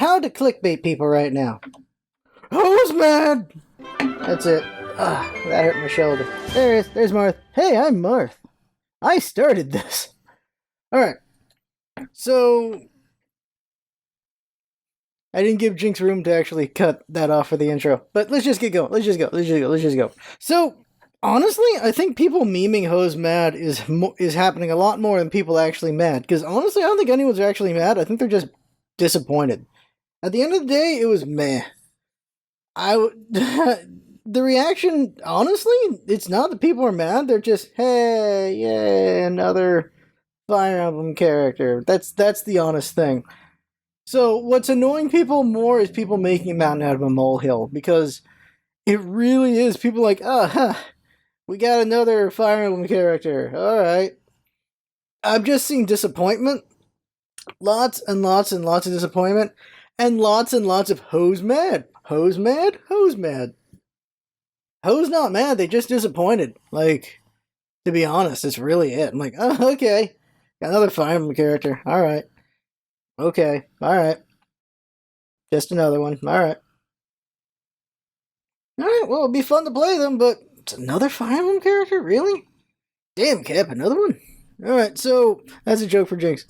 how to clickbait people right now. Who's mad? That's it. That hurt my shoulder. There he is. There's Marth. Hey, I'm Marth. I started this. Alright. So, I didn't give Jinx room to actually cut that off for the intro. But let's just get going. Let's just go. So, honestly, I think people memeing Ho's mad is happening a lot more than people actually mad. Because honestly, I don't think anyone's actually mad. I think they're just disappointed. At the end of the day, it was meh. The reaction, honestly, it's not that people are mad. They're just, hey, yay, another Fire Emblem character. That's the honest thing. So what's annoying people more is people making a mountain out of a molehill, because it really is. People like, we got another Fire Emblem character. Alright. I'm just seeing disappointment. Lots and lots and lots of disappointment. And lots of Ho's mad. Ho's mad? Ho's mad. Ho's not mad, they just disappointed. Like, to be honest, it's really it. I'm like, oh, okay. Got another Fire Emblem character. Alright. Okay. Alright. Just another one. Alright. Alright, well, it'd be fun to play them, but it's another Fire Emblem character? Really? Damn, Cap, another one? Alright, so, that's a joke for Jinx.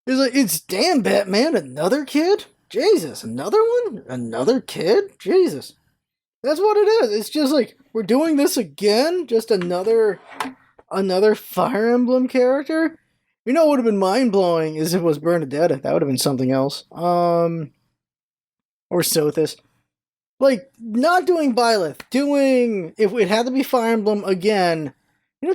It's like, it's damn Batman, another kid? Jesus, another one? Another kid? Jesus. That's what it is. It's just like, we're doing this again? Just another Fire Emblem character? You know what would have been mind-blowing is if it was Bernadetta. That would have been something else. Or Sothis. Like, not doing Blythe. If it had to be Fire Emblem again,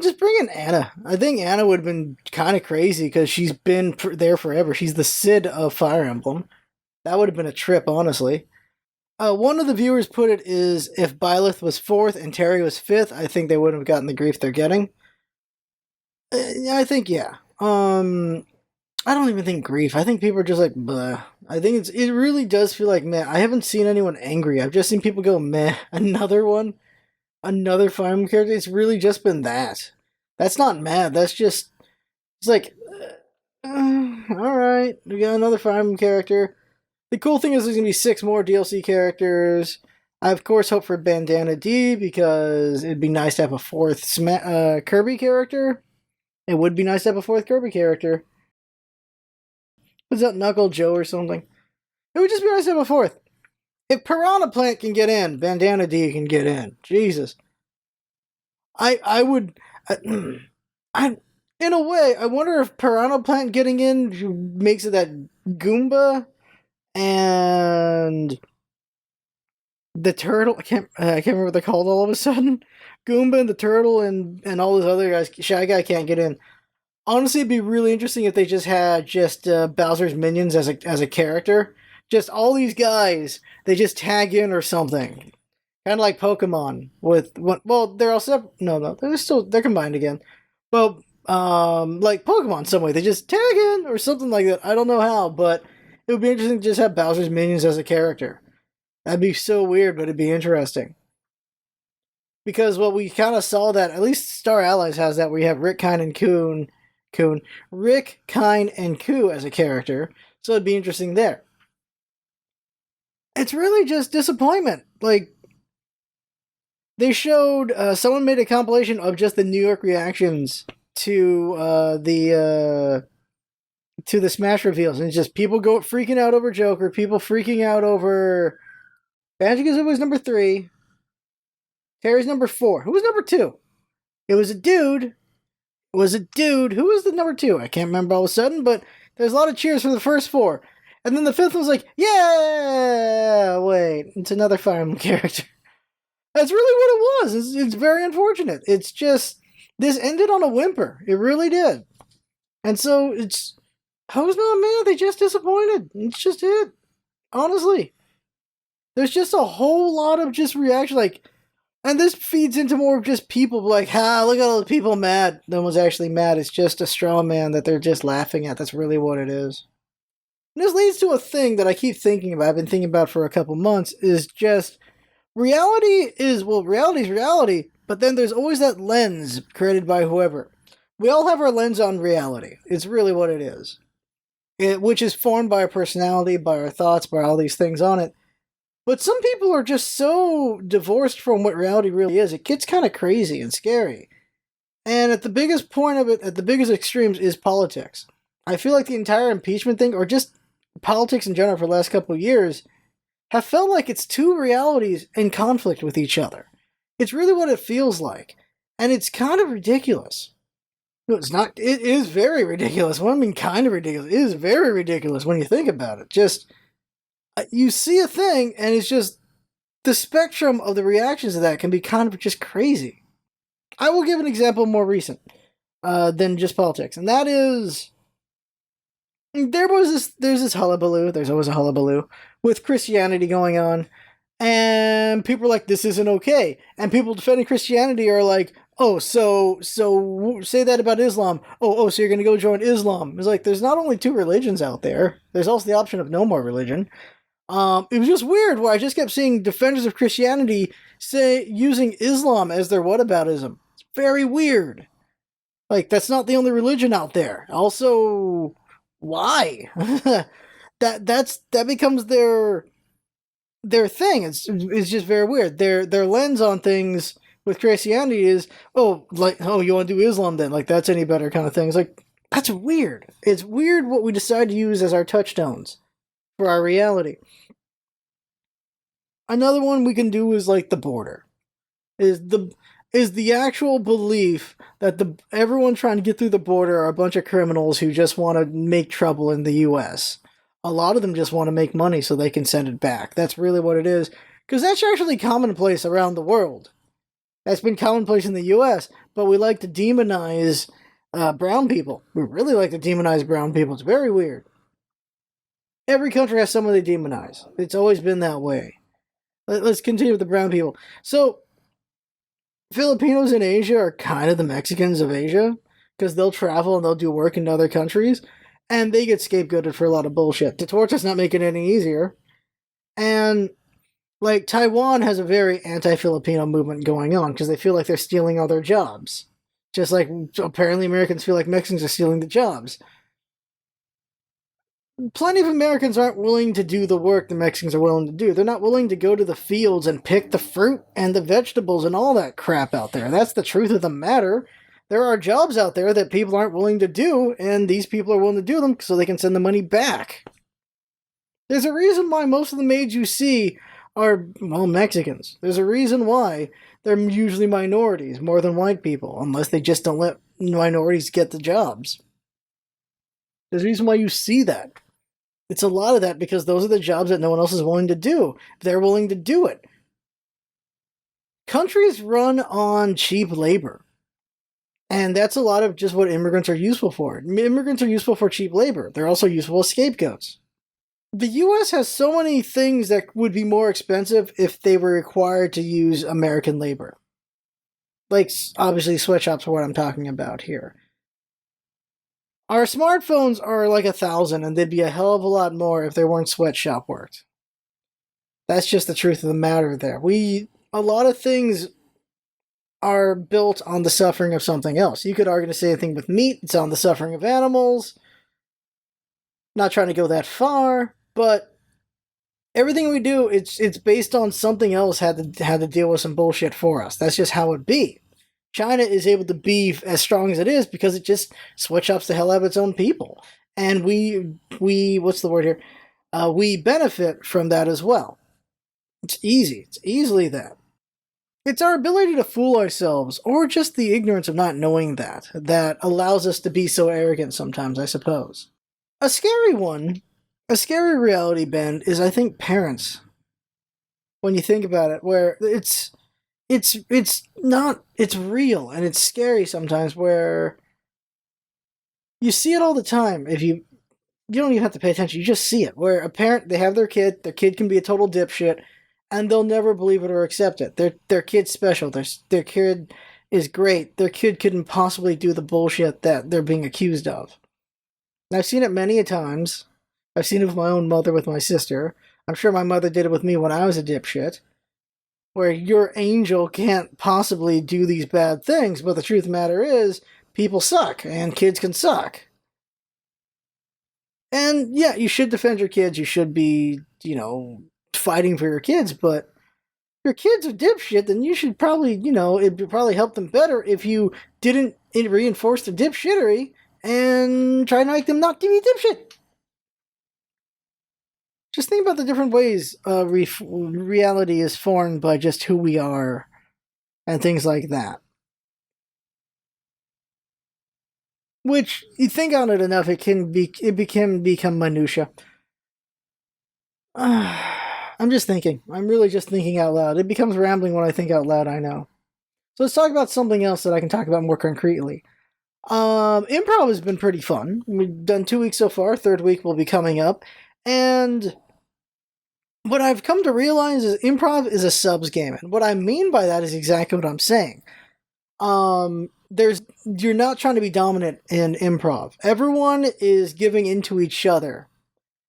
just bring in Anna. I think Anna would have been kind of crazy because she's been there forever. She's the Cid of Fire Emblem. That would have been a trip, honestly. One of the viewers put it is, if Blythe was 4th and Terry was 5th, I think they wouldn't have gotten the grief they're getting. I think, yeah. I don't even think grief. I think people are just like, bleh. I think it really does feel like, meh. I haven't seen anyone angry. I've just seen people go, meh. Another one? Another Fire Emblem character? It's really just been that. That's not mad. That's just, it's like, alright. We got another Fire Emblem character. The cool thing is there's going to be 6 more DLC characters. I, of course, hope for Bandana D, because it'd be nice to have a 4th Kirby character. It would be nice to have a 4th Kirby character. Was that Knuckle Joe or something? It would just be nice to have a 4th. If Piranha Plant can get in, Bandana D can get in. Jesus. I would... in a way, I wonder if Piranha Plant getting in makes it that Goomba and the turtle, I can't remember what they're called all of a sudden. Goomba and the turtle and all those other guys, Shy Guy can't get in. Honestly, it'd be really interesting if they just had Bowser's minions as a character. Just all these guys, they just tag in or something. Kind of like Pokemon they're all separate. No, they're combined again. Well, like Pokemon some way. They just tag in or something like that. I don't know how, but it would be interesting to just have Bowser's minions as a character. That'd be so weird, but it'd be interesting. Because we kind of saw that, at least Star Allies has that, where you have Rick, Kine, and Rick, Kine, and Koo as a character. So it'd be interesting there. It's really just disappointment. Like, they showed, someone made a compilation of just the New York reactions to the Smash reveals, and it's just people freaking out over Joker, people freaking out over Banjo-Kazooie was number 3, Terry's number 4. Who was number 2? It was a dude. Who was the number 2? I can't remember all of a sudden, but there's a lot of cheers for the first 4. And then the 5th one was like, yeah! Wait, it's another Fire Emblem character. That's really what it was. It's very unfortunate. It's just, this ended on a whimper. It really did. And so, Ho's not mad, they just disappointed. It's just it. Honestly. There's just a whole lot of just reaction, like, and this feeds into more of just people like, look at all the people mad. No one's actually mad. It's just a straw man that they're just laughing at. That's really what it is. And this leads to a thing that I keep thinking about, I've been thinking about for a couple months, is just, reality's reality, but then there's always that lens created by whoever. We all have our lens on reality. It's really what it is. which is formed by our personality, by our thoughts, by all these things on it. But some people are just so divorced from what reality really is, it gets kind of crazy and scary. And at the biggest point of it, at the biggest extremes, is politics. I feel like the entire impeachment thing, or just politics in general for the last couple of years, have felt like it's two realities in conflict with each other. It's really what it feels like. And it's kind of ridiculous. No, it's not. It is very ridiculous. Well, I mean, kind of ridiculous. It is very ridiculous when you think about it. Just, you see a thing, and it's just, the spectrum of the reactions to that can be kind of just crazy. I will give an example more recent than just politics, and that is, there's this hullabaloo, there's always a hullabaloo, with Christianity going on, and people are like, this isn't okay, and people defending Christianity are like, oh, so say that about Islam, so you're gonna go join Islam. It's like, there's not only two religions out there, there's also the option of no more religion. It was just weird where I just kept seeing defenders of Christianity using Islam as their whataboutism. It's very weird. Like, that's not the only religion out there. Also, why? that becomes their thing. It's just very weird. Their lens on things with Christianity is, you want to do Islam then? Like, that's any better kind of thing. It's like, that's weird. It's weird what we decide to use as our touchstones for our reality. Another one we can do is like the border. Is the actual belief that everyone trying to get through the border are a bunch of criminals who just want to make trouble in the US. A lot of them just want to make money so they can send it back. That's really what it is. Because that's actually commonplace around the world. That's been commonplace in the US, but we like to demonize brown people. We really like to demonize brown people. It's very weird. Every country has someone they demonize. It's always been that way. Let's continue with the brown people. So, Filipinos in Asia are kind of the Mexicans of Asia, because they'll travel and they'll do work in other countries, and they get scapegoated for a lot of bullshit. The torch does not make it any easier. And, like, Taiwan has a very anti-Filipino movement going on, because they feel like they're stealing all their jobs. Just like, apparently Americans feel like Mexicans are stealing the jobs. Plenty of Americans aren't willing to do the work the Mexicans are willing to do. They're not willing to go to the fields and pick the fruit and the vegetables and all that crap out there. That's the truth of the matter. There are jobs out there that people aren't willing to do, and these people are willing to do them so they can send the money back. There's a reason why most of the maids you see are, Mexicans. There's a reason why they're usually minorities more than white people, unless they just don't let minorities get the jobs. There's a reason why you see that. It's a lot of that because those are the jobs that no one else is willing to do. They're willing to do it. Countries run on cheap labor. And that's a lot of just what immigrants are useful for. Immigrants are useful for cheap labor. They're also useful as scapegoats. The US has so many things that would be more expensive if they were required to use American labor. Like, obviously, sweatshops are what I'm talking about here. Our smartphones are like 1,000, and they'd be a hell of a lot more if they weren't sweatshop worked. That's just the truth of the matter there. A lot of things are built on the suffering of something else. You could argue the same thing with meat. It's on the suffering of animals. Not trying to go that far, but everything we do, it's based on something else had to deal with some bullshit for us. That's just how it be. China is able to be as strong as it is because it just sweatshops the hell out of its own people. And we what's the word here? We benefit from that as well. It's easy. It's easily that. It's our ability to fool ourselves, or just the ignorance of not knowing that allows us to be so arrogant sometimes, I suppose. A scary reality bend is, I think, parents. When you think about it, where it's real, and it's scary sometimes, where you see it all the time. If you don't even have to pay attention, you just see it, where a parent, they have their kid can be a total dipshit, and they'll never believe it or accept it. Their kid's special, their kid is great, their kid couldn't possibly do the bullshit that they're being accused of. And I've seen it many a times. I've seen it with my own mother, with my sister. I'm sure my mother did it with me when I was a dipshit. Where your angel can't possibly do these bad things, but the truth of the matter is, people suck, and kids can suck. And yeah, you should defend your kids. You should be, fighting for your kids. But if your kids are dipshit, then you should probably, it'd probably help them better if you didn't reinforce the dipshittery and try to make them not give you dipshit. Just think about the different ways reality is formed by just who we are and things like that. Which, you think on it enough, it can become minutia. I'm just thinking. I'm really just thinking out loud. It becomes rambling when I think out loud, I know. So let's talk about something else that I can talk about more concretely. Improv has been pretty fun. We've done 2 weeks so far. Third week will be coming up. And what I've come to realize is improv is a subs game. And what I mean by that is exactly what I'm saying. You're not trying to be dominant in improv. Everyone is giving into each other.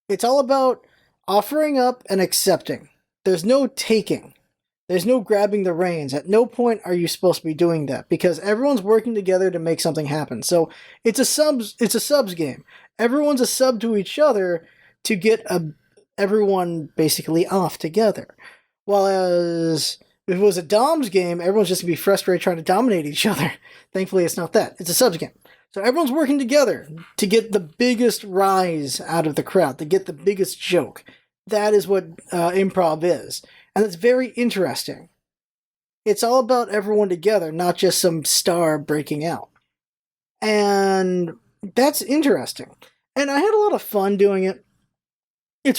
It's all about offering up and accepting. There's no taking. There's no grabbing the reins. At no point are you supposed to be doing that because everyone's working together to make something happen. So it's a subs game. Everyone's a sub to each other to get everyone basically off together. Whereas if it was a Dom's game, everyone's just gonna be frustrated trying to dominate each other. Thankfully, it's not that. It's a subs game. So everyone's working together to get the biggest rise out of the crowd, to get the biggest joke. That is what improv is. And it's very interesting. It's all about everyone together, not just some star breaking out. And that's interesting. And I had a lot of fun doing it. It's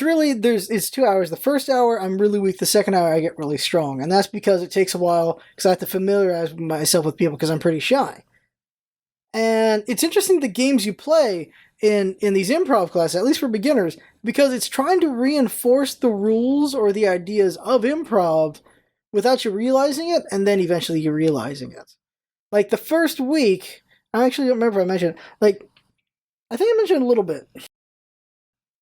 2 hours. The first hour, I'm really weak. The second hour, I get really strong. And that's because it takes a while, because I have to familiarize myself with people, because I'm pretty shy. And it's interesting the games you play in these improv classes, at least for beginners, because it's trying to reinforce the rules or the ideas of improv without you realizing it, and then eventually you're realizing it. Like the first week, I actually don't remember if I mentioned it. I think I mentioned it a little bit.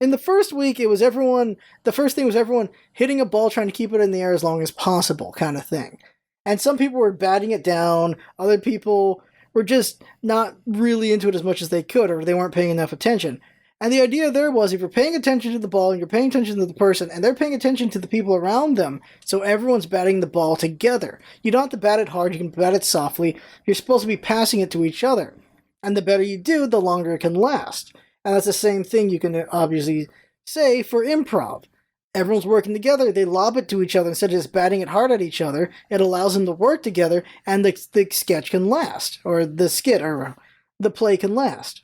In the first week, the first thing was everyone hitting a ball trying to keep it in the air as long as possible, kind of thing. And some people were batting it down, other people were just not really into it as much as they could, or they weren't paying enough attention. And the idea there was, if you're paying attention to the ball, and you're paying attention to the person, and they're paying attention to the people around them, so everyone's batting the ball together. You don't have to bat it hard, you can bat it softly. You're supposed to be passing it to each other. And the better you do, the longer it can last. And that's the same thing you can obviously say for improv. Everyone's working together, they lob it to each other instead of just batting it hard at each other. It allows them to work together, and the sketch can last, or the skit, or the play can last.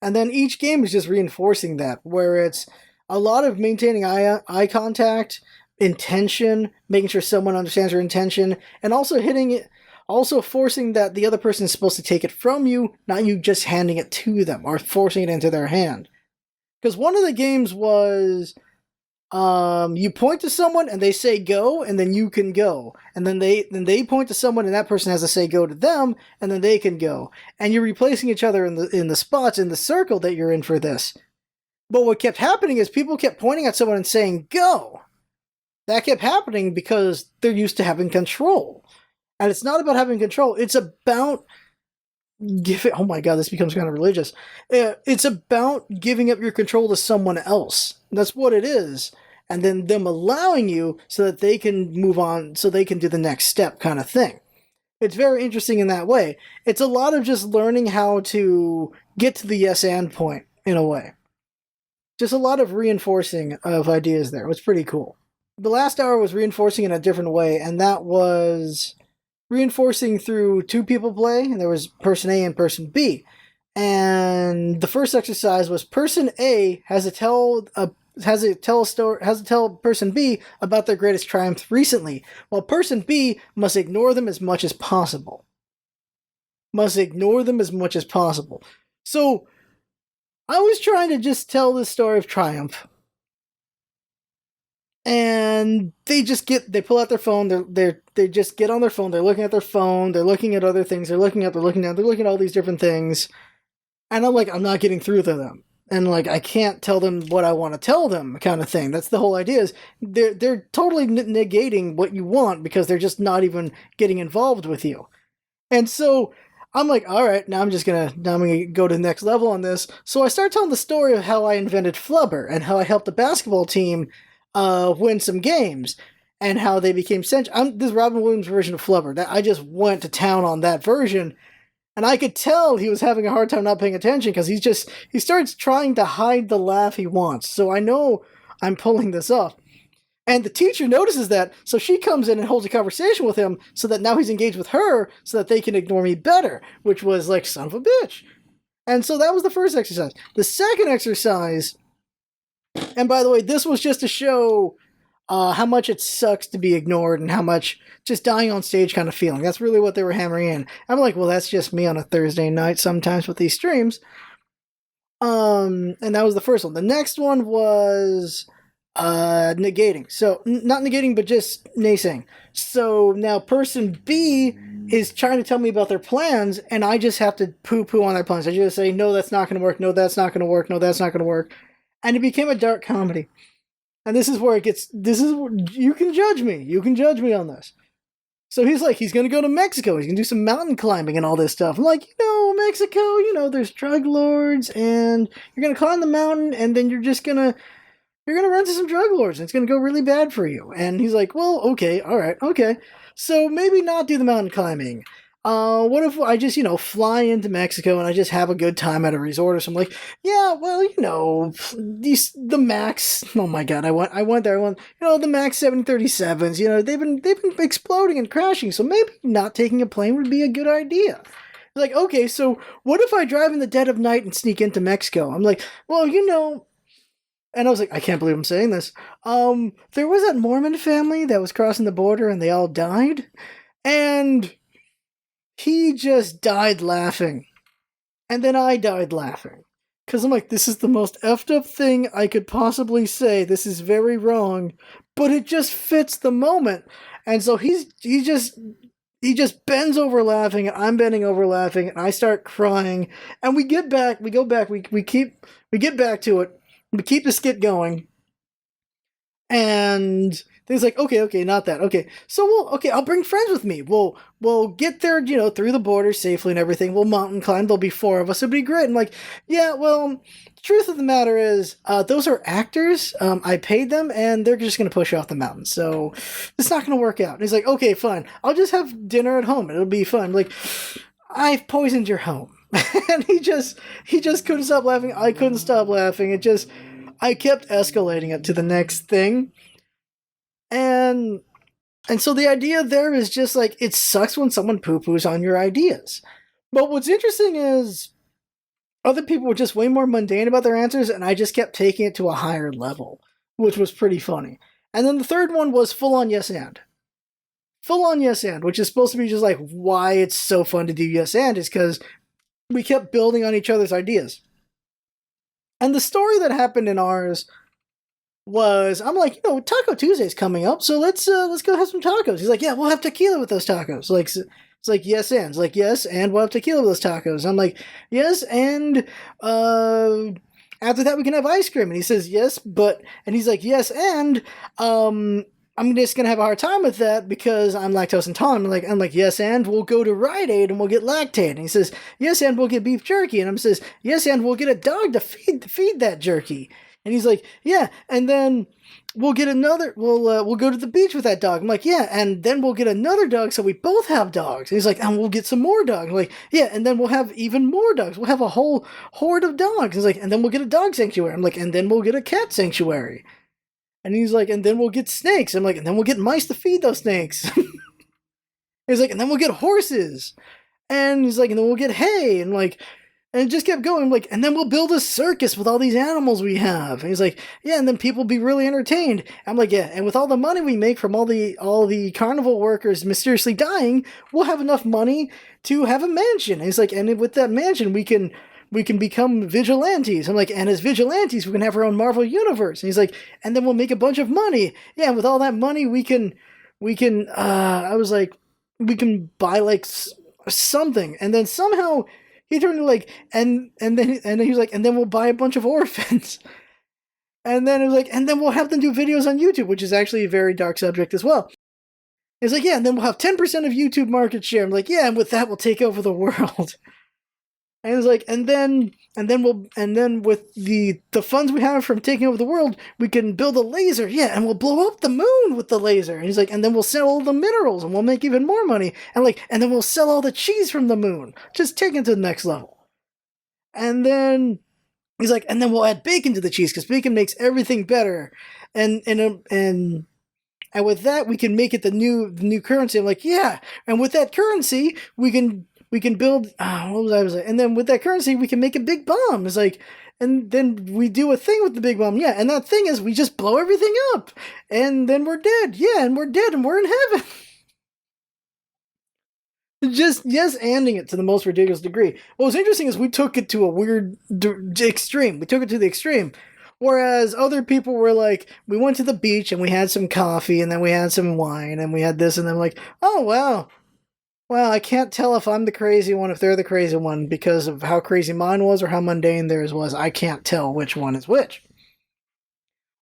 And then each game is just reinforcing that, where it's a lot of maintaining eye contact, intention, making sure someone understands your intention, and also hitting it, also forcing that the other person is supposed to take it from you, not you just handing it to them, or forcing it into their hand. Because one of the games was, you point to someone and they say go, and then you can go. And then they point to someone and that person has to say go to them, and then they can go. And you're replacing each other in the spots in the circle that you're in for this. But what kept happening is people kept pointing at someone and saying go. That kept happening because they're used to having control. And it's not about having control, it's about oh my god, this becomes kind of religious. It's about giving up your control to someone else. That's what it is. And then them allowing you so that they can move on, so they can do the next step kind of thing. It's very interesting in that way. It's a lot of just learning how to get to the yes and point, in a way. Just a lot of reinforcing of ideas there. It was pretty cool. The last hour was reinforcing in a different way, and that was reinforcing through two people play, and there was person A and person B. And the first exercise was person A has to tell person B about their greatest triumph recently, while person B must ignore them as much as possible. So I was trying to just tell the story of triumph. And they pull out their phone, they just get on their phone, they're looking at their phone, they're looking at other things, they're looking at all these different things. And I'm not getting through to them. And I can't tell them what I want to tell them, kind of thing. That's the whole idea, is they're totally negating what you want because they're just not even getting involved with you. And so I'm like, all right, now I'm gonna go to the next level on this. So I start telling the story of how I invented Flubber and how I helped the basketball team win some games and how they became central. This Robin Williams version of Flubber. That I just went to town on that version, and I could tell he was having a hard time not paying attention because he starts trying to hide the laugh he wants. So I know I'm pulling this off. And the teacher notices that, so she comes in and holds a conversation with him so that now he's engaged with her so that they can ignore me better, which was like, son of a bitch. And so that was the first exercise. The second exercise, and by the way, this was just to show how much it sucks to be ignored and how much just dying on stage kind of feeling. That's really what they were hammering in. I'm like, well, that's just me on a Thursday night sometimes with these streams. And that was the first one. The next one was negating. So not negating, but just naysaying. So now person B is trying to tell me about their plans, and I just have to poo-poo on their plans. I just say, no, that's not going to work. No, that's not going to work. No, that's not going to work. And it became a dark comedy. And this is where you can judge me. You can judge me on this. So he's like, he's going to go to Mexico. He's going to do some mountain climbing and all this stuff. I'm like, Mexico, there's drug lords, and you're going to climb the mountain, and then you're going to run into some drug lords, and it's going to go really bad for you. And he's like, well, okay, all right, okay. So maybe not do the mountain climbing. What if I just, fly into Mexico and I just have a good time at a resort or something? Like, yeah, well, the Max. Oh my God, I went there. The Max 737s. They've been exploding and crashing. So maybe not taking a plane would be a good idea. Like, okay, so what if I drive in the dead of night and sneak into Mexico? I'm like, well, And I was like, I can't believe I'm saying this. There was that Mormon family that was crossing the border and they all died. And he just died laughing. And then I died laughing. Because I'm like, this is the most effed up thing I could possibly say. This is very wrong. But it just fits the moment. And so he just bends over laughing, and I'm bending over laughing, and I start crying. And we get back, we get back to it. We keep the skit going. And he's like, okay, not that. Okay, so I'll bring friends with me. We'll get there, through the border safely and everything. We'll mountain climb. There'll be 4 of us. It'll be great. I'm like, yeah, well, the truth of the matter is, those are actors. I paid them, and they're just going to push you off the mountain. So it's not going to work out. And he's like, okay, fine. I'll just have dinner at home. It'll be fun. I'm like, I've poisoned your home. And he just couldn't stop laughing. I couldn't stop laughing. I kept escalating it to the next thing. And so the idea there is just like, it sucks when someone poo-poos on your ideas. But what's interesting is other people were just way more mundane about their answers, and I just kept taking it to a higher level, which was pretty funny. And then the third one was full-on yes and. Full-on yes and, which is supposed to be just like why it's so fun to do yes and, is because we kept building on each other's ideas. And the story that happened in ours was, I'm like, Taco Tuesday's coming up, so let's go have some tacos. He's like, yeah, we'll have tequila with those tacos. Like, it's like yes and. It's like, yes, and we'll have tequila with those tacos. I'm like, yes, and after that we can have ice cream. And he says, yes, and he's like, yes, and I'm just gonna have a hard time with that because I'm lactose intolerant. I'm like, yes, and we'll go to Rite Aid and we'll get Lactaid. And he says, yes, and we'll get beef jerky. And I'm says, yes, and we'll get a dog to feed that jerky. And he's like, yeah, and then we'll get another. We'll go to the beach with that dog. I'm like, yeah, and then we'll get another dog so we both have dogs. And he's like, and we'll get some more dogs. I'm like, yeah, and then we'll have even more dogs. We'll have a whole horde of dogs. He's like, and then we'll get a dog sanctuary. I'm like, and then we'll get a cat sanctuary. And he's like, and then we'll get snakes. I'm like, and then we'll get mice to feed those snakes. He's like, and then we'll get horses. And he's like, and then we'll get hay. And it just kept going. I'm like, and then we'll build a circus with all these animals we have. And he's like, yeah, and then people will be really entertained. I'm like, yeah, and with all the money we make from all the carnival workers mysteriously dying, we'll have enough money to have a mansion. And he's like, and with that mansion, we can become vigilantes. I'm like, and as vigilantes, we can have our own Marvel universe. And he's like, and then we'll make a bunch of money. Yeah, and with all that money, we can. I was like, we can buy like something. And then somehow he turned to and then he was like, and then we'll buy a bunch of orphans. And then it was like, and then we'll have them do videos on YouTube, which is actually a very dark subject as well. It's like, yeah, and then we'll have 10% of YouTube market share. I'm like, yeah, and with that, we'll take over the world. And it's like, and then with the funds we have from taking over the world, we can build a laser, yeah, and we'll blow up the moon with the laser. And he's like, and then we'll sell all the minerals, and we'll make even more money, and then we'll sell all the cheese from the moon, just take it to the next level. And then he's like, and then we'll add bacon to the cheese because bacon makes everything better, and with that we can make it the new currency. I'm like, yeah, and with that currency we can build, what was I saying? And then with that currency, we can make a big bomb. It's like, and then we do a thing with the big bomb. Yeah, and that thing is we just blow everything up. And then we're dead. Yeah, and we're dead and we're in heaven. Just, yes, anding it to the most ridiculous degree. What was interesting is we took it to a weird extreme. We took it to the extreme. Whereas other people were like, we went to the beach and we had some coffee and then we had some wine and we had this and then like, oh, wow. Well, I can't tell if I'm the crazy one, if they're the crazy one, because of how crazy mine was or how mundane theirs was. I can't tell which one is which.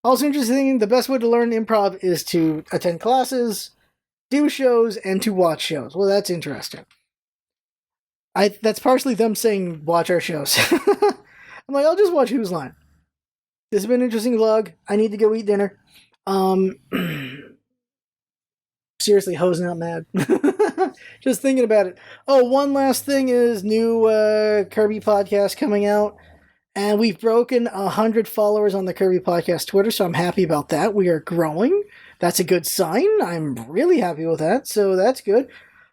Also interesting, the best way to learn improv is to attend classes, do shows, and to watch shows. Well, that's interesting. That's partially them saying, watch our shows. I'm like, I'll just watch Whose Line. This has been an interesting vlog. I need to go eat dinner. Seriously, hosing out mad. Just thinking about it. Oh, one last thing is new Kirby podcast coming out. And we've broken 100 followers on the Kirby podcast Twitter, so I'm happy about that. We are growing. That's a good sign. I'm really happy with that, so that's good.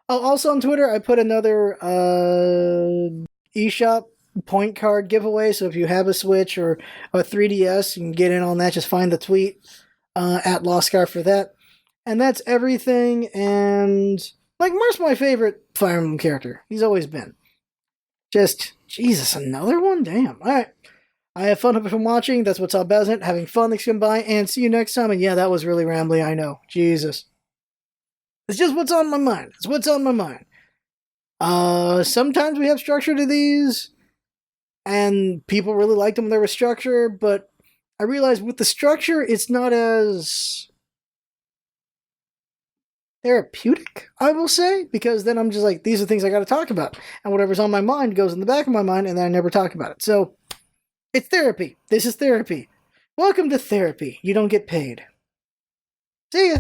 Oh, also on Twitter, I put another eShop point card giveaway, so if you have a Switch or a 3DS, you can get in on that. Just find the tweet at LostScarf for that. And that's everything, and like, Mark's my favorite Fire Emblem character. He's always been. Just, Jesus, another one? Damn. Alright. I have fun from watching. That's what's up, Bezant. Having fun. Thanks for coming by, and see you next time. And yeah, that was really rambly, I know. Jesus. It's just what's on my mind. It's what's on my mind. Sometimes we have structure to these, and people really like them when there was structure, but I realize with the structure, it's not as therapeutic, I will say, because then I'm just like, these are things I got to talk about, and whatever's on my mind goes in the back of my mind, and then I never talk about it. So it's therapy. This is therapy. Welcome to therapy. You don't get paid. See ya.